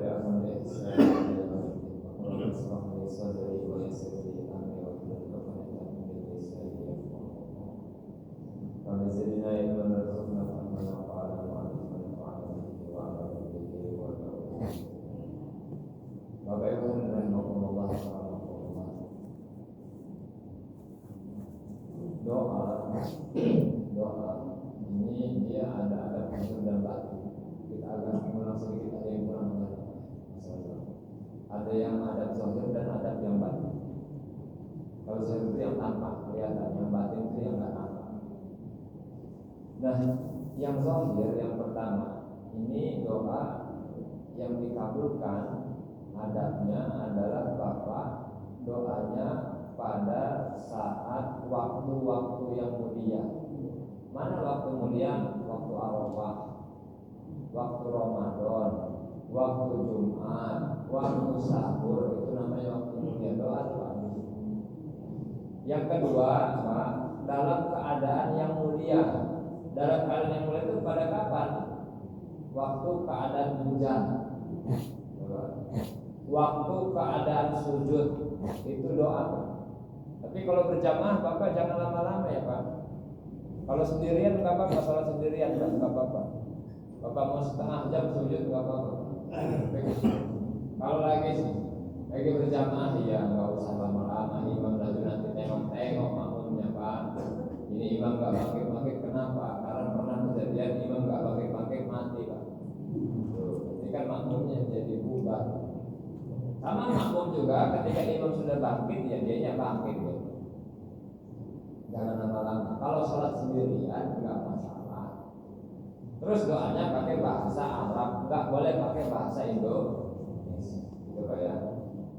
tabi'ahum bi ihsan ila yaumil sadri wa yassir li amri wa hlul 'uqdatam min lisani yafqahu qawli. Zidna ilman warzuqna fahman wa qala wa anfa'na bihi wa 'ala bihi wa tawfiq. Bapak Ibu rahimakumullah, doa ini dia ada unsur dan batin. Kita agak mengulang sedikit, ada yang kurang mengerti. Ada yang adab zahir dan adab yang batin. Kalau zahir itu yang tampak kelihatan, yang batin itu yang nggak tampak. Nah, yang zahir yang pertama ini doa yang dikabulkan, adabnya adalah bahwa doanya pada saat waktu-waktu yang mulia. Mana waktu mulia? Waktu Arafah, waktu Ramadan, waktu Jumat, waktu sahur, itu namanya waktu mulia. Doa doa. Yang kedua, Pak, dalam keadaan yang mulia. Dalam keadaan yang mulia itu pada kapan? Waktu keadaan hujan, waktu keadaan sujud, itu doa. Tapi kalau berjamaah Bapak jangan lama-lama ya Pak. Kalau sendirian nggak apa-apa, sholat sendirian nggak apa-apa. Bapak mau setengah jam sujud nggak apa-apa. Kalau lagi berjamaah ya nggak usah lama-lama. Imam lagi nanti tengok-tengok makmumnya Pak. Ini imam nggak pakai kenapa? Karena pernah kejadian imam nggak pakai mati Pak. Ini kan makmumnya jadi bubar. Sama makmum juga ketika imam sudah bangkit ya dianya bangkit ya. Jangan lama-lama. Kalau sholat sendirian nggak masalah. Terus doanya pakai bahasa Arab, nggak boleh pakai bahasa Indonesia. Coba ya.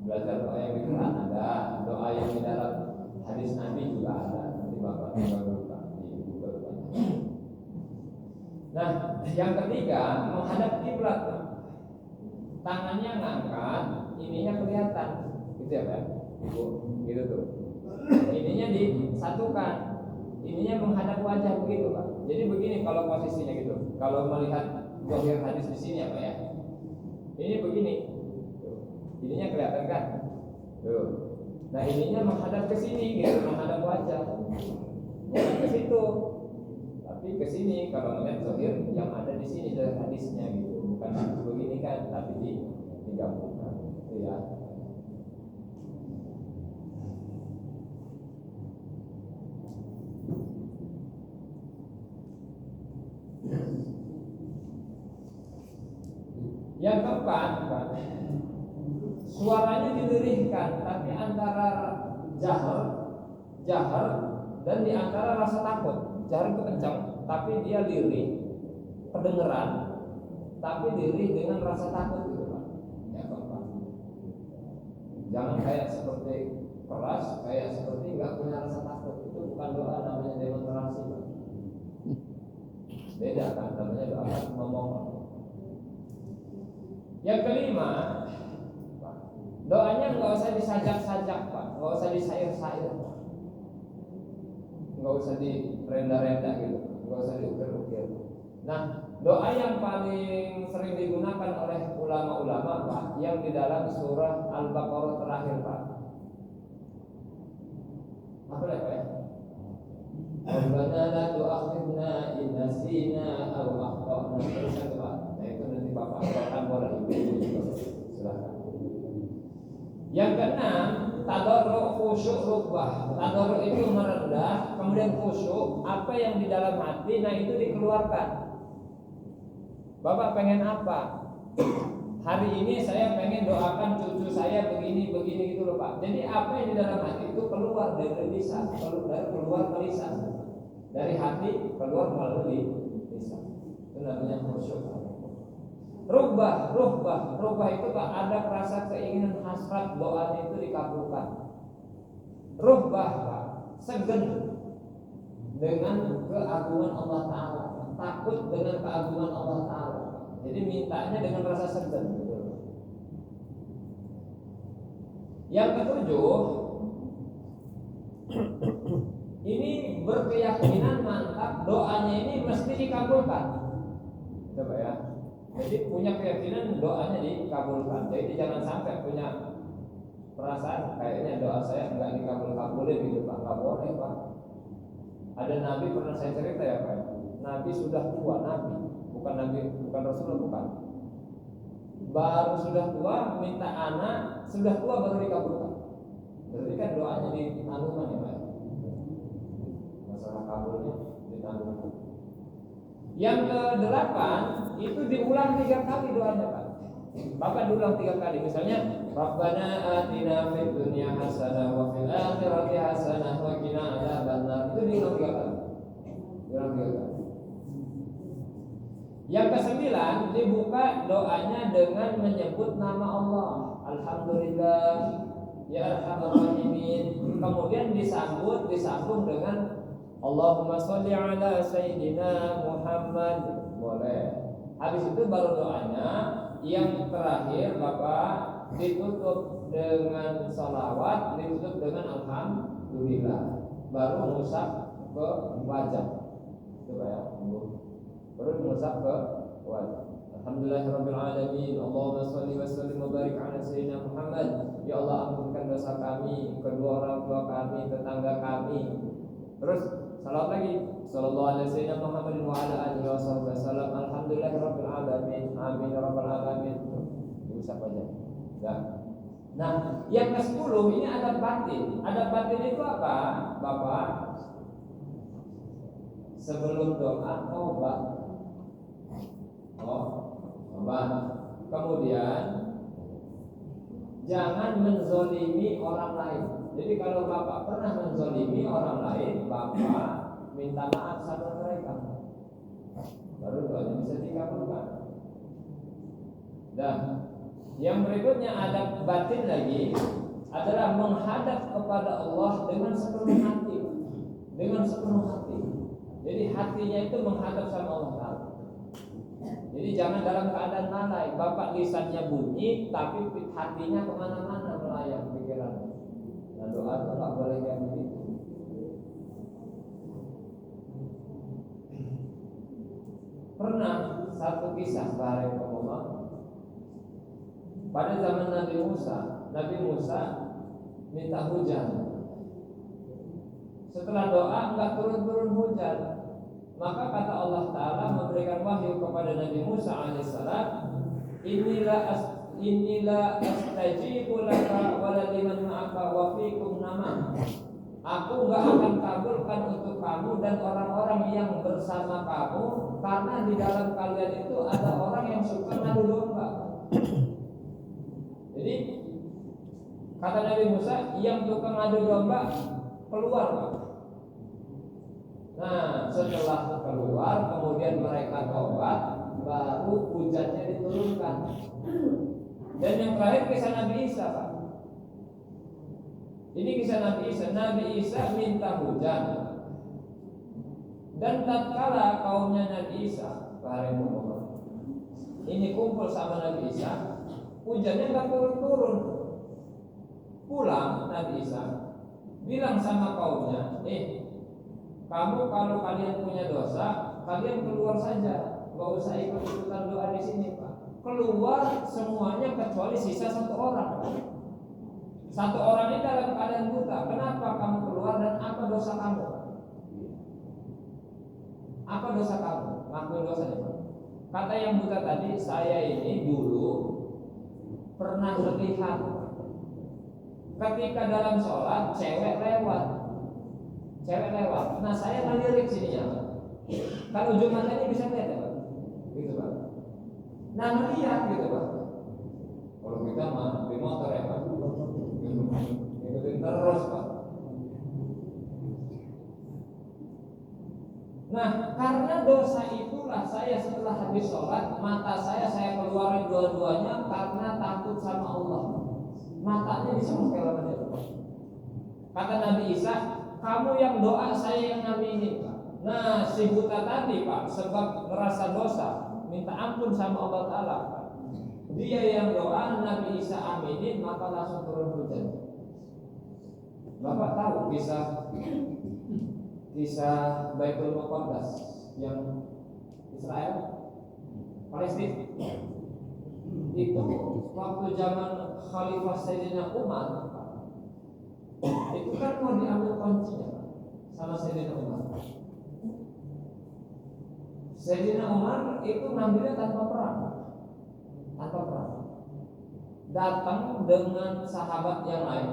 Belajar doa yang di Quran ada, doa yang di dalam hadis Nabi juga ada. Nanti Bapak tinggal buka di Google banyak. Nah, yang ketiga menghadap kiblat. Tangannya ngangkat, ininya kelihatan, gitu ya Pak? Ibu, gitu tuh. Ininya disatukan, ininya menghadap wajah begitu Pak. Jadi begini kalau posisinya gitu. Kalau melihat zahir hadis di sini ya Pak ya. Ini begini, ininya kelihatan kan? Tuh. Nah ininya menghadap ke sini, gitu, menghadap wajah, bukan ke situ, tapi ke sini. Kalau melihat zahir yang ada di sini dari hadisnya gitu. Bukan begini kan, tapi digabungkan, itu ya. Yang keempat, suaranya dilirihkan, tapi antara jahar dan di antara rasa takut. Jahar itu kencang, tapi dia lirih, kedengeran. Tapi diri dengan rasa takut gitu Pak. Ya Pak. Jangan kayak seperti keras, kayak seperti nggak punya rasa takut. Itu bukan doa, namanya demonstrasi Pak. Beda kan, namanya doa memohon. Yang kelima, Pak, doanya nggak usah disajak-sajak Pak, nggak usah disair-sair, nggak usah direnda-renda gitu, nggak usah diukir-ukir. Nah, doa yang paling sering digunakan oleh ulama-ulama Pak, yang di dalam surah Al-Baqarah terakhir Pak. Apa ya Pak ya? Rabbana la tu'akhidna in nasina aw akhtana. Terus Pak. Nah itu nanti Bapak akan boleh Ibu. Silakan. Yang keenam, tadarru khusyuk rukbah. Tadarru itu merendah, kemudian khusyuk, apa yang di dalam hati, nah itu dikeluarkan. Bapak pengen apa? Hari ini saya pengen doakan cucu saya begini gitu loh Pak. Jadi apa yang di dalam hati itu keluar dari lisan, keluar ke lisan. Dari hati keluar melalui lisan. Itu namanya khusyuk. Rubah itu Pak, ada rasa keinginan hasrat doanya itu dikabulkan. Rubah Pak, segen dengan keagungan Allah Ta'ala, takut dengan keagungan Allah Ta'ala. Jadi mintanya dengan rasa segen gitu. Yang ketujuh, ini berkeyakinan mantap doanya ini mesti dikabulkan. Coba ya. Jadi punya keyakinan doanya dikabulkan. dikabulkan. Jadi jangan sampai punya perasaan kayaknya doa saya enggak dikabulin gitu Pak. Enggak boleh Pak. Ada nabi pernah saya cerita ya Pak. Nabi sudah tua, nabi, bukan nabi, bukan Rasulullah, bukan. Baru sudah tua minta anak, sudah tua baru dikabulkan. Berarti kan doanya ditanggungan ya Pak. Masalah kabulnya ditanggungan. Yang ke-8 itu diulang 3 kali doanya Pak. Bahkan diulang 3 kali. Misalnya Rabbana atina fid dunya hasanah wa fil akhirati hasanah wa qina adzabannar. Itu diulang 3 kali. Diulang 3 kali. Yang ke-9 dibuka doanya dengan menyebut nama Allah. Alhamdulillah ya arhamar rahimin. Kemudian disambung dengan Allahumma sholli ala sayyidina Muhammad. Boleh. Habis itu baru doanya yang terakhir Bapak ditutup dengan salawat, ditutup dengan alhamdulillah. Baru ngusap ke wajah. Coba ya, baru ngusap ke wajah. Alhamdulillahirabbil alamin. Allahumma sholli wa sallim wa barik ala sayyidina Muhammad. Ya Allah, ampunkan dosa kami, kedua orang tua kami, tetangga kami. Terus salawat lagi, sallallahu alaihi wasallam Muhammadin wa ala alihi wasallam. Alhamdulillahirabbil alamin. Amin ya rabbal alamin. Bisa aja. Ya. Nah, yang ke-10 ini adab batin. Adab batin itu apa? Bapak, sebelum doa taubat. Taubat. Kemudian jangan menzolimi orang lain. Jadi kalau Bapak pernah menzolimi orang lain, Bapak minta maaf sama mereka, baru doanya bisa dikabulkan. Dan yang berikutnya adab batin lagi adalah menghadap kepada Allah dengan sepenuh hati. Dengan sepenuh hati. Jadi hatinya itu menghadap sama Allah Ta'ala. Jadi jangan dalam keadaan lalai. Bapak lisannya bunyi tapi hatinya kemana-mana melayang pikirannya. Nah, doa itu tak boleh kayak begitu. Pernah satu kisah bareng Allah. Pada zaman Nabi Musa minta hujan. Setelah doa enggak turun-turun hujan. Maka kata Allah Ta'ala memberikan wahyu kepada Nabi Musa alaihissalam, Inilah astajibu laka walaliman ma'aka wa fikum nama. Aku enggak akan kabulkan untuk kamu dan orang-orang yang bersama kamu, karena di dalam kalian itu ada orang yang suka ngadu domba. Jadi kata Nabi Musa, yang tukang ngadu domba keluar Pak. Nah, setelah keluar kemudian mereka taubat, baru hujannya diturunkan. Dan yang terakhir kisah Nabi Isa Pak. Ini kisah Nabi Isa. Nabi Isa minta hujan. Dan tatkala kaumnya Nabi Isa ini kumpul sama Nabi Isa, hujannya nggak turun-turun. Pulang Nabi Isa bilang sama kaumnya, kamu kalau kalian punya dosa, kalian keluar saja, nggak usah ikut-ikutan doa di sini Pak. Keluar semuanya kecuali sisa 1 orang. 1 orang ini dalam keadaan buta. Kenapa kamu keluar dan apa dosa kamu? Apa dosa kamu? Ngakuin dosanya Pak. Kata yang buta tadi, saya ini dulu pernah melihat ketika dalam sholat cewek lewat. Nah saya ngelirik sininya. Kalau ujung matanya bisa lihat ya Pak. Gitu Pak. Nah melihat gitu Pak. Kalau kita mah di motor ya Pak, ikutin terus Pak. Nah karena dosa itulah saya setelah habis sholat, mata saya keluarin dua-duanya karena takut sama Allah. Matanya bisa mengkelapkan itu Pak. Kata Nabi Isa, kamu yang doa, saya yang ngaminin Pak. Nah si buta tadi Pak, sebab merasa dosa, minta ampun sama Allah Ta'ala Pak. Dia yang doa, Nabi Isa aminin, maka langsung turun hujan. Bapak tahu kisah Baitul Muqaddas yang Israel Palestina. itu waktu zaman Khalifah Sayyidina Umar, itu kan mau diambil kuncinya sama Sayyidina Umar. Sayyidina Umar itu ngambilnya tanpa perang. Datang dengan sahabat yang lain.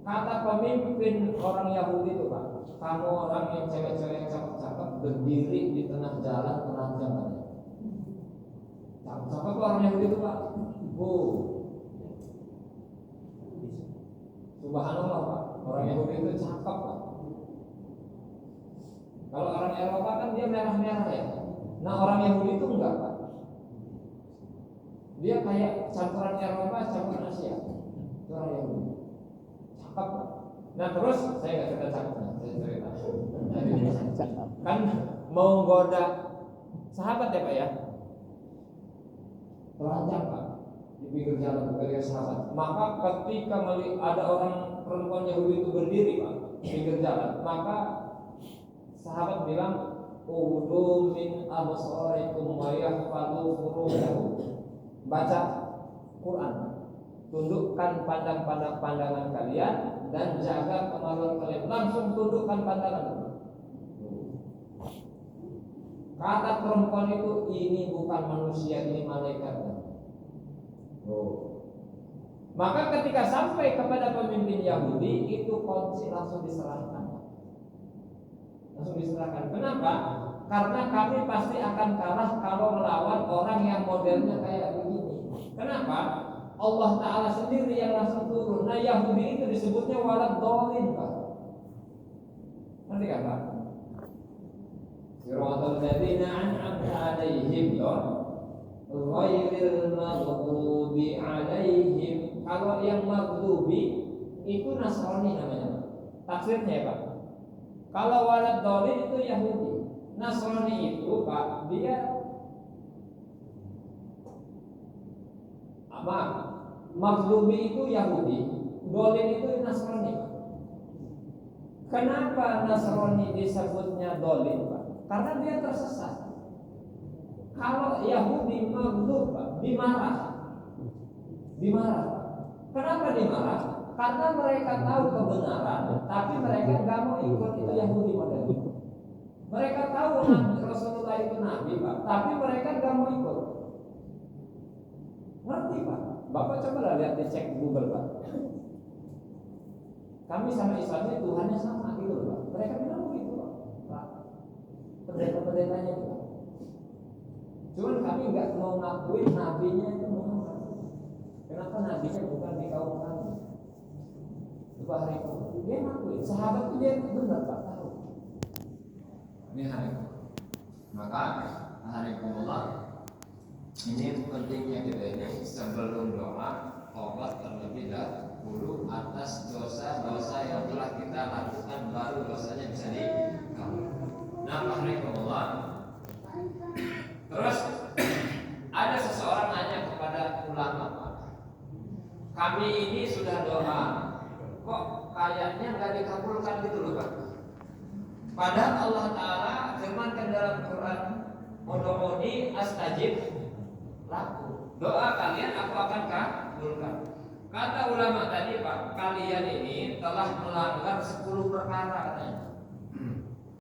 Kata pemimpin orang Yahudi itu, Pak, kamu orang yang cewek-cewek yang cakep-cakep berdiri di tengah jalan telanjang. Cakep orang Yahudi itu, Pak. Subhanallah, Pak. Orang Yahudi itu cakep, Pak. Kalau orang Eropa kan dia merah-merah ya. Nah orang Yahudi itu enggak, Pak. Dia kayak campuran Eropa, campuran Asia. Itu orang Yahudi. Cakep, Pak. Nah terus saya nggak cerita cakepnya, saya cerita. Kan mau goda sahabat ya, Pak ya. Telanjang, Pak, di pinggir jalan ketika sahabat. Maka ketika ada orang perempuan Yahudi itu berdiri, Pak, di pinggir jalan, maka sahabat bilang, "Uhudu min absarikum wa yahfadhu furujakum." Baca Quran, tundukkan pandangan kalian dan jaga kemaluan kalian. Langsung tundukkan pandangan. Kata perempuan itu, ini bukan manusia, ini malaikat. Maka ketika sampai kepada pemimpin Yahudi, itu kunci langsung diserahkan. Kenapa? Karena kami pasti akan kalah kalau melawan orang yang modelnya kayak begini. Kenapa? Allah Ta'ala sendiri yang langsung turun. Nah Yahudi itu disebutnya walad dhalin, Pak. Nanti kan, Pak? Siratal ladzina an'amta 'alaihim ghairil maghdubi 'alaihim. Kalau yang maghdubi itu Nasrani namanya, Pak. Tafsirnya ya, Pak. Kalau walad dhalin itu Yahudi. Nasrani itu, Pak, dia apa? Maghdubi itu Yahudi, dhalin itu Nasrani, Pak. Kenapa Nasrani disebutnya dhalin, Pak? Karena dia tersesat. Kalau Yahudi maghdub, Pak, dimarah. Kenapa dimarah? Karena mereka tahu kebenaran, tapi mereka nggak mau ikut. Itu Yahudi model. Mereka tahu Nabi Rasulullah itu Nabi, Pak, tapi mereka nggak mau ikut. Ngerti, Pak? Bapak coba lihat, dicek Google, Pak. Kami sama Islamnya Tuhannya sama gitu, Pak. Mereka bilang begitu, Pak. Pendeta-pendetanya itu, Pak. Cuman kami nggak mau ngakuin nabinya itu Muhammad. Kenapa nabinya bukan di kaum kami? Itu hari itu dia ngakuin, sahabat itu dia benar, Pak, tahu. Ini hari itu. Maka hari kumullah ini pentingnya kita ini sebelum doa tobat terlebih dahulu atas dosa-dosa yang telah kita lakukan, baru dosanya bisa dikabulkan. Nah, hari kumullah. Terus ada seseorang nanya kepada ulama, Pak, kami ini sudah doa, kok kayaknya nggak dikabulkan gitu loh, Pak. Padahal Allah Ta'ala firmankan dalam Quran, "Ud'uni astajib lakum." Doa kalian aku akan kabulkan. Kata ulama tadi, Pak, kalian ini telah melanggar 10 perkara katanya.